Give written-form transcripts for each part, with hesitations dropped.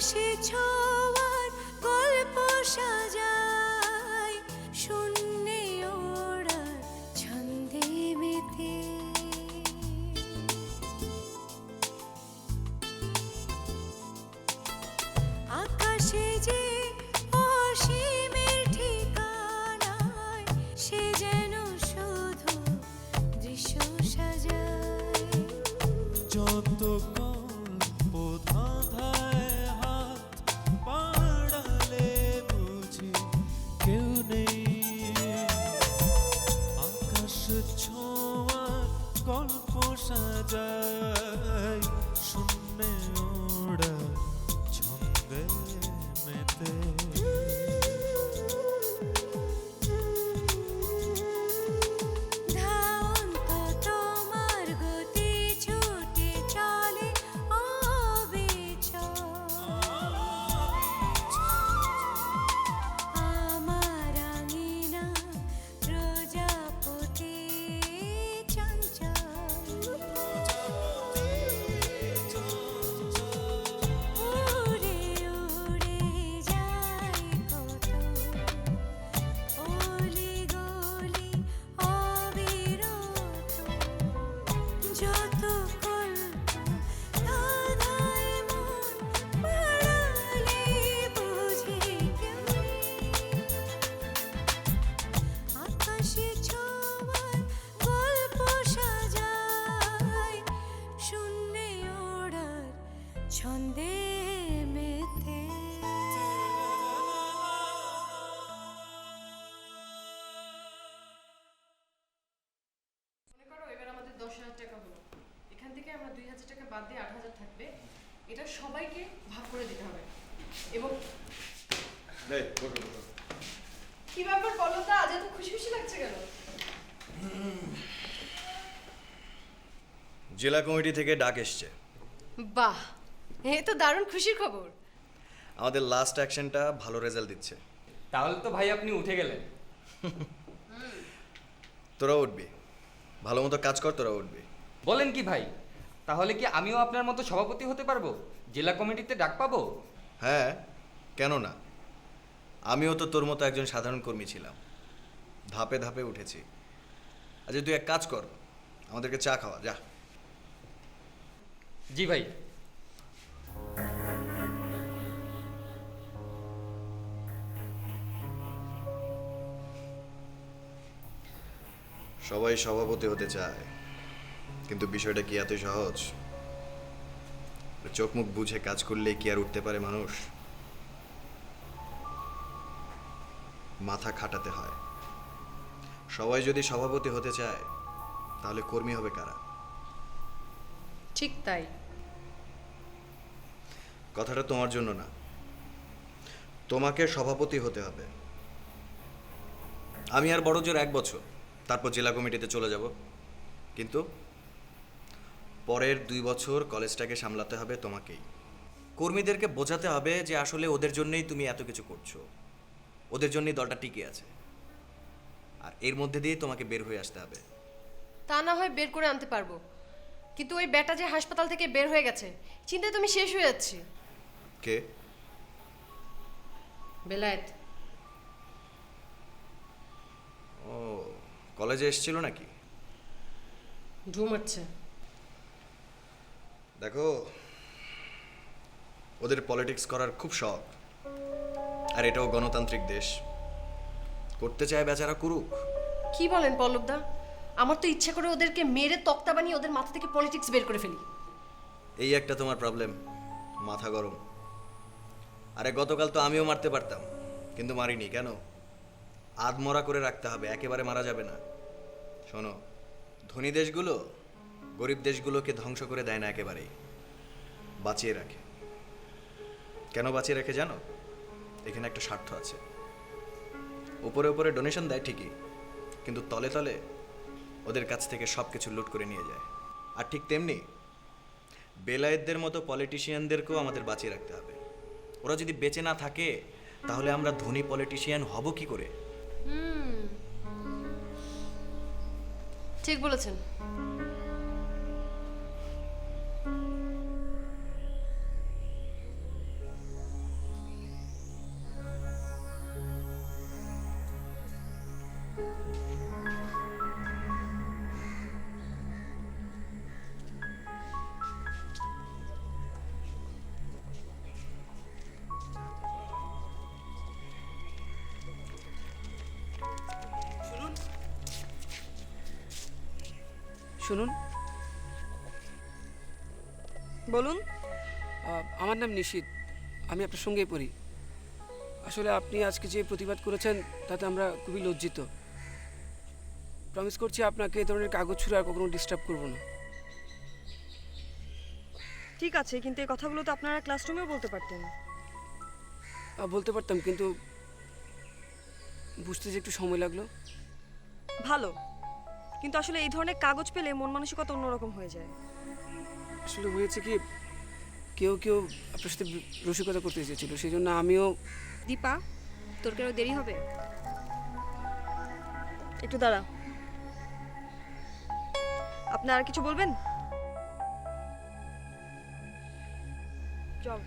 আকাশে ছোঁয়ার গল্প সাজায় শূন্যে ওড়ার ছন্দে মেতে আকাশে যে অসীমের ঠিকানায় সে যেন শুধু দৃশ্য সাজায় যত গল্প ধাঁধায় হাত বাড়ালে বুঝি কেউ নেই আকাশ ছোঁয়ার গল্প সাজায় শূন্যে ওড়া ছন্দে মেতে ধাওন্ত তোমার গতি ছুটে চলে অবিচল আমার আঙিনা প্রজাপতি চঞ্চল উড়ে উড়ে যায় কত অলি গলি অবিরত যত কল্প ধাঁধায় মন পাড়ালে বুঝি কেউ নেই। আকাশে ছোঁয়ার গল্প সাজায় শূন্যে ওড়ার ছন্দে মেতে মনে করো এবার আমাদের 10,000 টাকা হলো, এখান থেকে আমরা 2,000 টাকা বাদ দিয়ে 8,000 থাকবে, এটা সবাইকে ভাগ করে দিতে হবে। এবং কি ব্যাপার পলকদা, আজ এত খুশি খুশি লাগছে কেন? জেলা কমিটি থেকে ডাক এসছে। বাহ, এ তো দারুণ খুশির খবর। আমাদের লাস্ট অ্যাকশনটা ভালো রেজাল্ট দিচ্ছে। তাহলে তো ভাই আপনি উঠে গেলেন। তোরা উঠবি, ভালো মতো কাজ কর, তোরা উঠবি। বলেন কি ভাই, তাহলে কি আমিও আপনার মতো সভাপতি হতে পারবো? জেলা কমিটিতে ডাক পাবো? হ্যাঁ, কেন না? আমিও তো তোর মতো একজন সাধারণ কর্মী ছিলাম, ধাপে ধাপে উঠেছি। আচ্ছা তুই এক কাজ কর, আমাদেরকে চা খাওয়া যা। জি ভাই। সবাই সভাপতি হতে চায়, কিন্তু বিষয়টা কি এত সহজ? চোখ মুখ বুঝে কাজ করলে কি আর উঠতে পারে মানুষ? মাথা খাটাতে হয়। সবাই যদি সভাপতি হতে চায় তাহলে কর্মী হবে কারা? ঠিক তাই। কথাটা তোমার জন্য না, তোমাকে সভাপতি হতে হবে। আমি আর বড় জোর 1 বছর, তারপর জেলা কমিটিতে চলে যাব। কিন্তু পরের 2 বছর কলেজটাকে সামলাতে হবে তোমাকেই। কর্মীদেরকে বোঝাতে হবে যে আসলে ওদের জন্যই তুমি এত কিছু করছো, ওদের জন্যই দলটা টিকে আছে। আর এর মধ্যে দিয়ে তোমাকে বের হয়ে আসতে হবে। তা না হয় বের করে আনতে পারবো, কিন্তু ওই ব্যাটা যে হাসপাতাল থেকে বের হয়ে গেছে, চিন্তায় তুমি শেষ হয়ে যাচ্ছি। কে? বেলায়েত। ও, কলেজে এসেছিল নাকি? ঢু মারছে। দেখো, ওদের পলিটিক্স করার খুব শখ, আর এটাও গণতান্ত্রিক দেশ। করতে চায় বেচারা, করুক। কি বলেন পল্লবদা? আমার তো ইচ্ছা করে ওদেরকে মেরে তক্তা বানিয়ে ওদের মাথা থেকে পলিটিক্স বের করে ফেলি। এই একটা তোমার প্রবলেম, মাথা গরম। আরে গতকাল তো আমিও মারতে পারতাম, কিন্তু মারিনি। কেন? আধমরা করে রাখতে হবে, একেবারে মারা যাবে না। শোনো, ধনী দেশগুলো গরিব দেশগুলোকে ধ্বংস করে দেয় না, একেবারেই বাঁচিয়ে রাখে। কেন বাঁচিয়ে রাখে জানো? এখানে একটা স্বার্থ আছে। উপরে উপরে ডোনেশন দেয় ঠিকই, কিন্তু তলে তলে ওদের কাছ থেকে সব কিছু লুট করে নিয়ে যায়। আর ঠিক তেমনি বেলায়েতদের মতো পলিটিশিয়ানদেরকেও আমাদের বাঁচিয়ে রাখতে হবে। ওরা যদি বেঁচে না থাকে তাহলে আমরা ধনী পলিটিশিয়ান হব কি করে? ঠিক বলেছেন। শুনুন, বলুন। আমার নাম নিশীথ, আমি আপনার সঙ্গেই পড়ি। আসলে আপনি আজকে যে প্রতিবাদ করেছেন তাতে আমরা খুবই লজ্জিত। প্রমিস করছি আপনাকে এই ধরনের কাগজ ছুঁড়ে আর কখনো ডিস্টার্ব করবো না। ঠিক আছে, কিন্তু এই কথাগুলো তো আপনারা ক্লাসরুমেও বলতে পারতেন। বলতে পারতাম, কিন্তু বুঝতে যে একটু সময় লাগলো। ভালো, কিন্তু আসলে এই ধরনের কাগজ পেলে মন মানসিকতা অন্যরকম হয়ে যায়। আসলে হয়েছে কি, কেউ কেউ আপনার সাথে রসিকতা করতে চেয়েছিল, সেই জন্য আমিও। দীপা, তোর কেন দেরি হবে? একটু দাঁড়া, আপনি আর কিছু বলবেন? চল।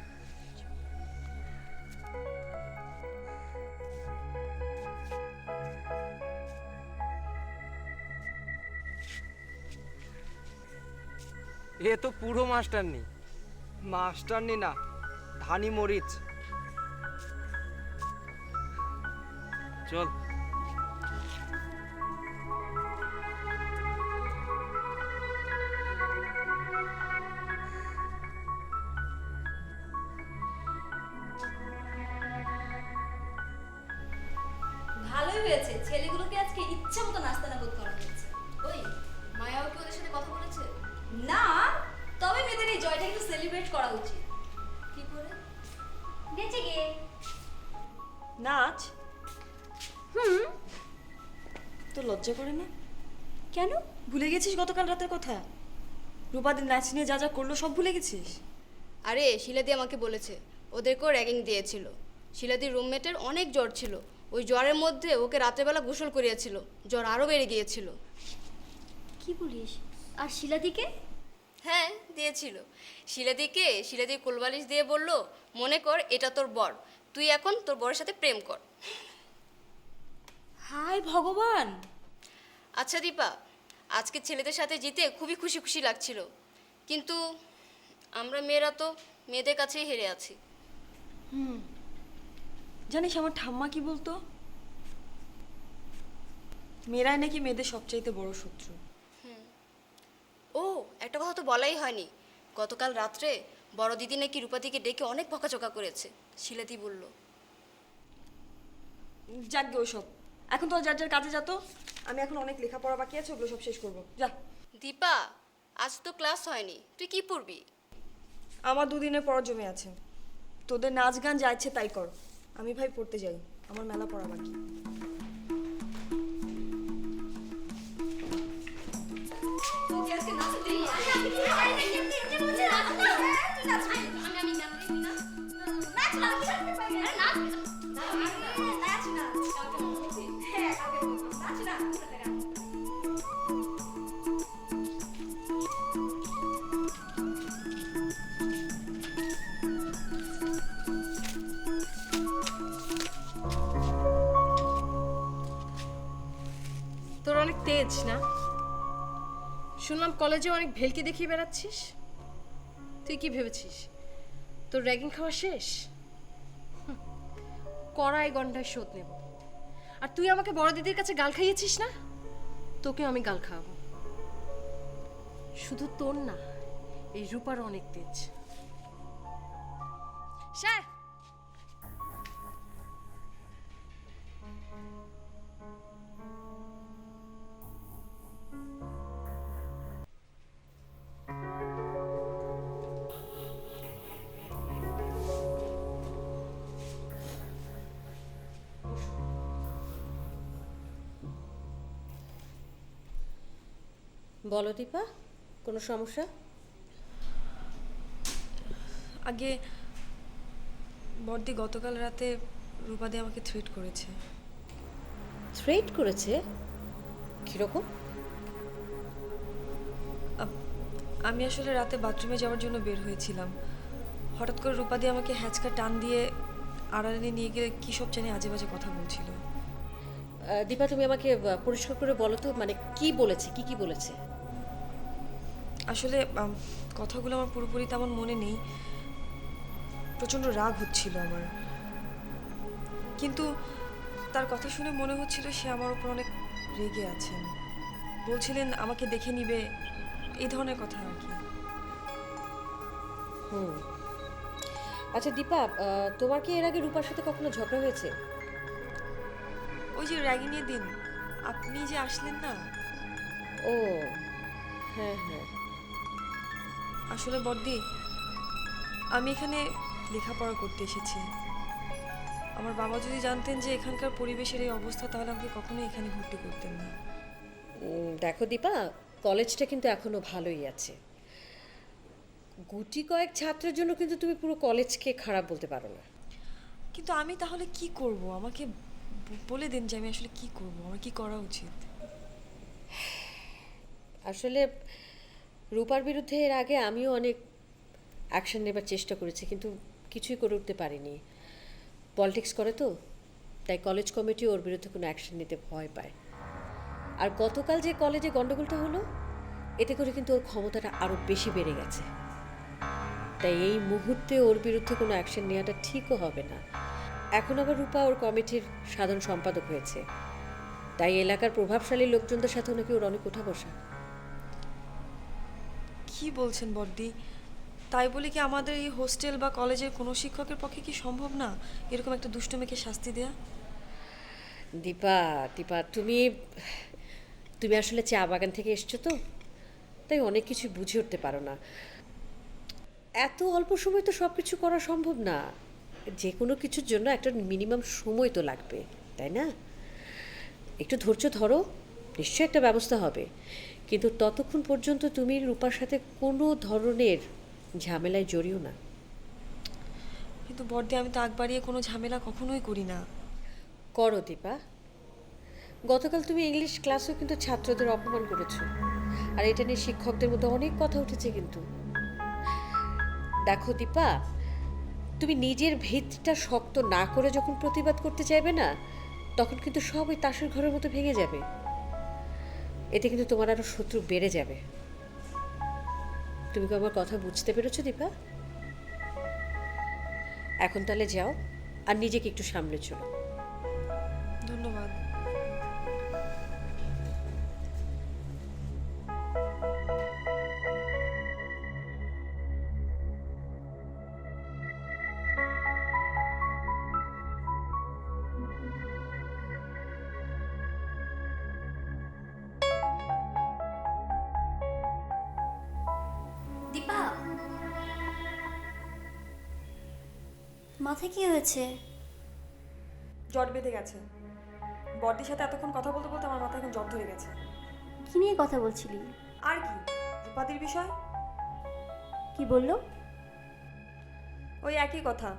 এ তো পুরো মাস্টারনি। মাস্টারনি না, ধানি মরিচ। চল। ভালোই হয়েছে, ছেলেগুলোকে আজকে ইচ্ছা মতো নাস্তানাবুদ করা হয়েছে। ওই মায়াও কি ওদের সাথে কথা বলেছে? না, তবে মেয়েদের এই জয়টা একটু সেলিব্রেট করা উচিত। কি করে? নেচে গিয়ে। নাচ? তো লজ্জা করে না? কেন? ভুলে গেছিস গতকাল রাতের কথা? রূপাদিন নাচ নিয়ে যা যা করলো সব ভুলে গেছিস? আরে শিলাদি আমাকে বলেছে ওদেরকেও র্যাগিং দিয়েছিল। শিলাদির রুমমেটের অনেক জ্বর ছিল, ওই জ্বরের মধ্যে ওকে রাতেরবেলা গোসল করিয়েছিল, জ্বর আরও বেড়ে গিয়েছিল। কি বলিস? আর শিলাদিকে? হ্যাঁ, দিয়েছিল। শিলাদির কোলবালিশ দিয়ে বলল, মনে কর এটা তোর বর, তুই এখন তোর বরের সাথে প্রেম কর। হায় ভগবান! আচ্ছা দীপা, আজকে ছেলেদের সাথে জিতে খুবই খুশি খুশি লাগছিল, কিন্তু আমরা মেয়েরা তো মেয়েদের কাছেই হেরে আছি। জানিস আমার ঠাম্মা কি বলতো? মেয়েরাই নাকি মেয়েদের সবচাইতে বড় শত্রু। ও, একটা কথা তো বলাই হয়নি, গতকাল রাত্রে বড় দিদি নাকি রূপাদিকে ডেকে অনেক বকাঝকা করেছে, শিলাদি বলল। যাকগে ওইসব, এখন তো যার যার কাজে যেত। আমি এখন অনেক লেখাপড়া বাকি আছে, ওগুলো সব শেষ করবো। যা। দীপা, আজ তো ক্লাস হয়নি, তুই কি পড়বি? আমার দুদিনের পড়া জমে আছে। তোদের নাচ গান যা ইচ্ছে তাই কর, আমি ভাই পড়তে যাই, আমার মেলা পড়া বাকি। তোর অনেক তেজ না? শুনলাম কলেজে অনেক ভেলকি দেখিয়ে বেড়াচ্ছিস। তুই কি ভেবেছিস তোর র্যাগিং খাওয়া শেষ? কড়াই গন্ডায় শোধ নেব। আর তুই আমাকে বড় দিদির কাছে গাল খাইয়েছিস না, তোকেও আমি গাল খাওয়াবো। শুধু তোর না, এই রূপার অনেক তেজ। স্যার, বলো দীপা, কোনো সমস্যা? আগে বড়দি গতকাল রাতে রূপাদি আমাকে থ্রেট করেছে। থ্রেট করেছে? কীরকম? আমি আসলে রাতে বাথরুমে যাওয়ার জন্য বের হয়েছিলাম, হঠাৎ করে রূপাদি আমাকে হ্যাচকা টান দিয়ে আড়ালে নিয়ে গিয়ে কী সব জানি আজে বাজে কথা বলছিল। দীপা তুমি আমাকে পরিষ্কার করে বলো তো, মানে কি বলেছে, কি বলেছে? আসলে কথাগুলো আমার পুরোপুরি তেমন মনে নেই। প্রচণ্ড রাগ হচ্ছিল আমার, কিন্তু তার কথা শুনে মনে হচ্ছিল সে আমার উপর অনেক রেগে আছেন। বলছিলেন আমাকে দেখে নিবে, এই ধরনের কথা আর কি। আচ্ছা দীপা, তোমার কি এর আগে রূপার সাথে কখনো ঝগড়া হয়েছে? ওই যে র্যাগিংয়ের দিন আপনি যে আসলেন না। ও হ্যাঁ হ্যাঁ। আসলে বড়দি, আমি এখানে লেখাপড়া করতে এসেছি। আমার বাবা যদি জানতেন যে এখানকার পরিবেশের এই অবস্থা, তাহলে আমাকে কখনোই এখানে ভর্তি করতেন না। দেখো দীপা, কলেজটা কিন্তু এখনো ভালোই আছে। গুটি কয়েক ছাত্রের জন্য কিন্তু তুমি পুরো কলেজকে খারাপ বলতে পারো না। কিন্তু আমি তাহলে কি করব? আমাকে বলে দিন যে আমি আসলে কি করব, আমার কি করা উচিত? আসলে রূপার বিরুদ্ধে এর আগে আমিও অনেক অ্যাকশন নেবার চেষ্টা করেছি, কিন্তু কিছুই করে উঠতে পারিনি। পলিটিক্স করে তো, তাই কলেজ কমিটি ওর বিরুদ্ধে কোনো অ্যাকশন নিতে ভয় পায়। আর গতকাল যে কলেজে গন্ডগোলটা হলো, এতে করে কিন্তু ওর ক্ষমতাটা আরও বেশি বেড়ে গেছে। তাই এই মুহূর্তে ওর বিরুদ্ধে কোনো অ্যাকশন নেওয়াটা ঠিকও হবে না। এখন আবার রূপা ওর কমিটির সাধারণ সম্পাদক হয়েছে, তাই এলাকার প্রভাবশালী লোকজনদের সাথে নাকি ওর অনেক ওঠা বসা। কি বলছেন বড়দি? তাই বলে কি আমাদের এই হোস্টেল বা কলেজের কোনো শিক্ষকের পক্ষে কি সম্ভব না এরকম একটা দুষ্ট মেয়েকে শাস্তি দেয়া? দীপা তুমি আসলে চা বাগান থেকে এসছো তো, তাই অনেক কিছু বুঝে উঠতে পারো না। এত অল্প সময় তো সব কিছু করা সম্ভব না। যে কোনো কিছুর জন্য একটা মিনিমাম সময় তো লাগবে, তাই না? একটু ধৈর্য ধরো, নিশ্চয়ই একটা ব্যবস্থা হবে। কিন্তু ততক্ষণ পর্যন্ত তুমি রূপার সাথে কোনো ধরনের ঝামেলায় জড়িও না। কিন্তু বড়দি, আমি তো আগ বাড়িয়ে কোনো ঝামেলা কখনোই করি না। করো দীপা। গতকাল তুমি ইংলিশ ক্লাসেও কিন্তু ছাত্রদের অপমান করেছো, আর এটা নিয়ে শিক্ষকদের মধ্যে অনেক কথা উঠেছে। কিন্তু দেখো দীপা, তুমি নিজের ভিতটা শক্ত না করে যখন প্রতিবাদ করতে চাইবে না, তখন কিন্তু সব ওই তাসের ঘরের মতো ভেঙে যাবে। এতে কিন্তু তোমার আরো শত্রু বেড়ে যাবে। তুমি কি আমার কথা বুঝতে পেরেছো দীপা? এখন তাহলে যাও, আর নিজেকে একটু সামলে চলো। ধন্যবাদ। দীপা, মাথায় কি হয়েছে? জট বেঁধে গেছে। বড়দির সাথে এতক্ষণ কথা বলতে বলতে আমার মাথায় এখন জট ধরে গেছে। কি নিয়ে কথা বলছিলি? আর কি, রূপাদির বিষয়। কি বললো? ওই একই কথা,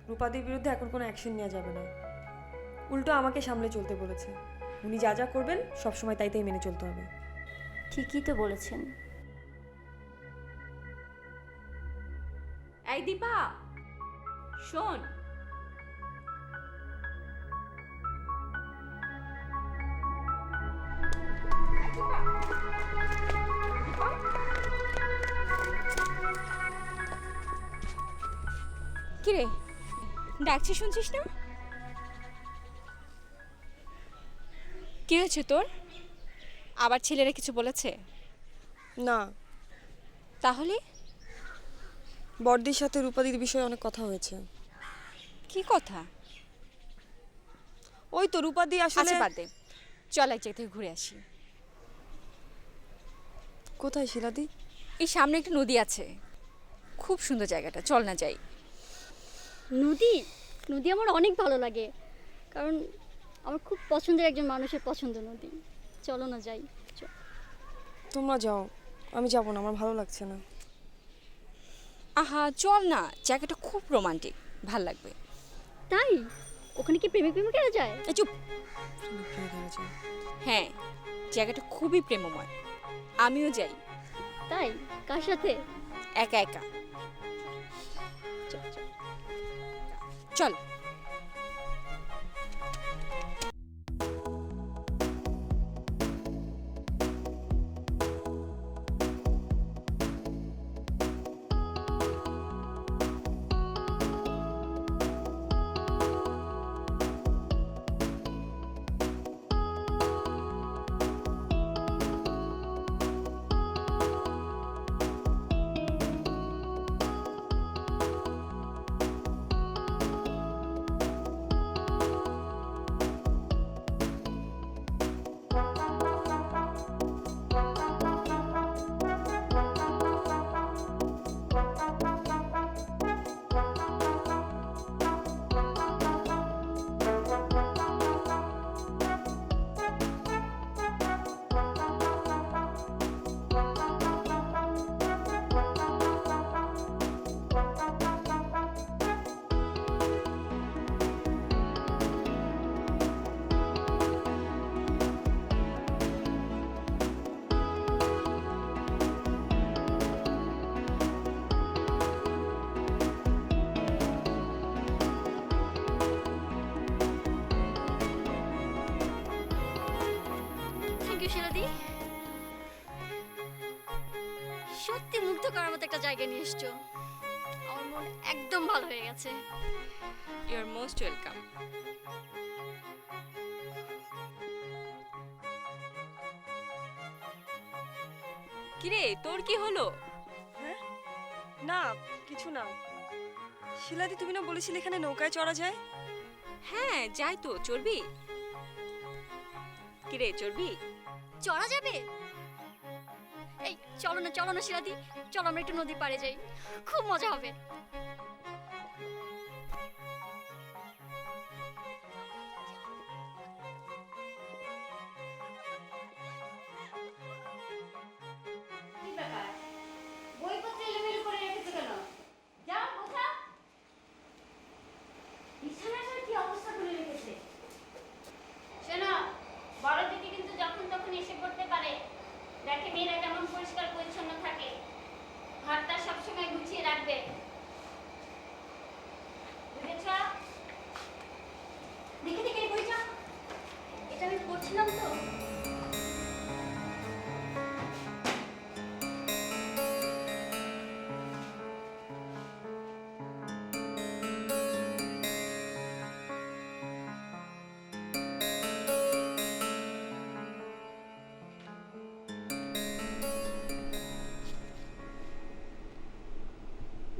রূপাদির বিরুদ্ধে এখন কোনো অ্যাকশন নেওয়া যাবে না, উল্টো আমাকে সামলে চলতে বলেছে। উনি যা যা করবেন সবসময় তাই মেনে চলতে হবে। ঠিকই তো বলেছেন। এই দীপা, শোন। কিরে, ডাকছি শুনছিস না? কি হয়েছে তোর? আবার ছেলেরা কিছু বলেছে? না। তাহলে? বড়দির সাথে রূপাদির বিষয়ে অনেক কথা হয়েছে। কি কথা? ওই তো রূপাদি আসলে। আচ্ছা বাদ দে, চল এক জায়গা থেকে ঘুরে আসি। কোথায় শিলাদি? এই সামনে একটা নদী আছে, খুব সুন্দর জায়গাটা, চল না যাই। নদী? নদী আমার অনেক ভালো লাগে, কারণ আমার খুব পছন্দের একজন মানুষের পছন্দ নদী। চলো না যাই। তোমরা যাও, আমি যাব না, আমার ভালো লাগছে না। আহা চল না, জায়গাটা খুব রোমান্টিক, ভাল লাগবে। তাই? ওখানে কি প্রেমিক প্রেমিকেরা যায়? চুপ। হ্যাঁ, জায়গাটা খুবই প্রেমময়, আমিও যাই। তাই? কার সাথে? একা একা। চল। শিলাদি, সত্যি মুগ্ধ করার মতো একটা জায়গায় নিয়ে এসছো। আমার মন একদম ভালো হয়ে গেছে। You are most welcome. কিরে, তোর কি হলো? হ্যাঁ, না কিছু না। শিলাদি, তুমি না বলেছিলে এখানে নৌকায় চড়া যায়? হ্যাঁ যাই তো, চড়বি? কিরে, চড়বি? চড়া যাবে? এই চলো না শিলাদি, চলো আমরা একটু নদী পাড়ে যাই, খুব মজা হবে। বইপত্র এলোমেলো করে রেখেছো কেন? যাও কোথা? বিছানাটার কি অবস্থা করে রেখেছে? শোনো, বড় দিদি কিন্তু যখন তখন এসে পড়তে পারে। দেখে মেয়েরা কেমন পরিষ্কার পরিচ্ছন্ন থাকে, ঘরটা সবসময় গুছিয়ে রাখবে, বুঝেছ? দেখে দেখে বইটা, এটা আমি পড়ছিলাম তো।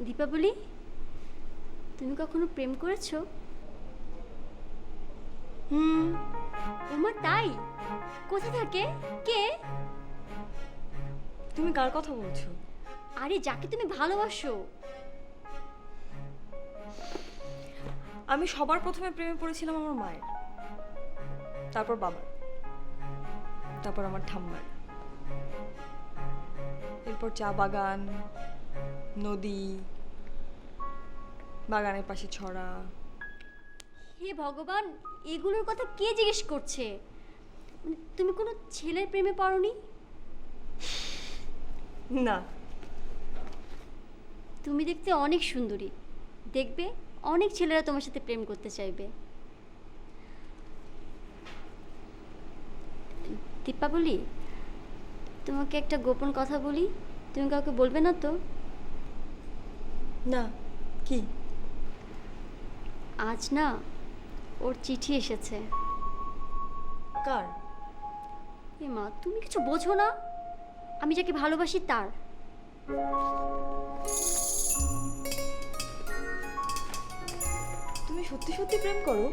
দীপাবলি, তুমি কখনো প্রেম করেছো? ওমা তাই? কোথা থাকে? কে? তুমি কার কথা বলছো? আরে যাকে তুমি ভালোবাসো। আমি সবার প্রথমে প্রেমে পড়েছিলাম আমার মায়ের, তারপর বাবার, তারপর আমার ঠাম্মার, এরপর চা বাগান, নদী, বাগানের পাশে ছড়া। হে ভগবান, এগুলোর কথা কে জিজ্ঞেস করছে? মানে তুমি কোনো ছেলের প্রেমে পড়োনি? না। তুমি দেখতে অনেক সুন্দরী, দেখবে অনেক ছেলেরা তোমার সাথে প্রেম করতে চাইবে। দীপাবলি, তোমাকে একটা গোপন কথা বলি, তুমি কাউকে বলবে না তো? না। কি? আজ না ওর চিঠি এসেছে। কার? এ মা, তুমি কিছু বোঝো না? আমি যাকে ভালোবাসি তার। তুমি সত্যি সত্যি প্রেম করো?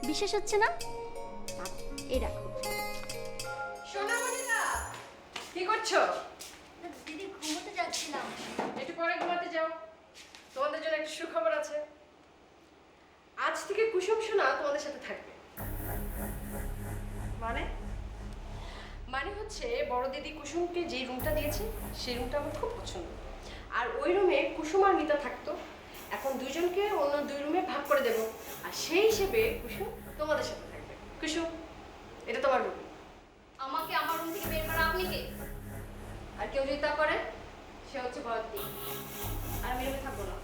বিশ্বাস হচ্ছে না? এই দেখো। সোনামণিরা, কি করছো? দিদি, ঘুমোতে যাচ্ছিলাম। একটু পরে ঘুমাতে যাও, তোমাদের জন্য একটা সুখবর আছে। আজ থেকে কুসুম সোনা তোমাদের সাথে থাকবে। মানে? মানে হচ্ছে বড় দিদি কুসুমকে যে রুমটা দিয়েছে সেই রুমটা আমার খুব পছন্দ, আর ওই রুমে কুসুম আর মিতা থাকতো। এখন দুজনকে অন্য দুই রুমে ভাগ করে দেব, আর সেই হিসেবে কুসুম তোমাদের সাথে থাকবে। কুসুম, এটা তোমার রুম। আমাকে আমার রুম থেকে বের করা আপনি কে? আর কেউ যদি তা করে সে হচ্ছে বড় দিদি, আর আমি রুমে থাকবো না।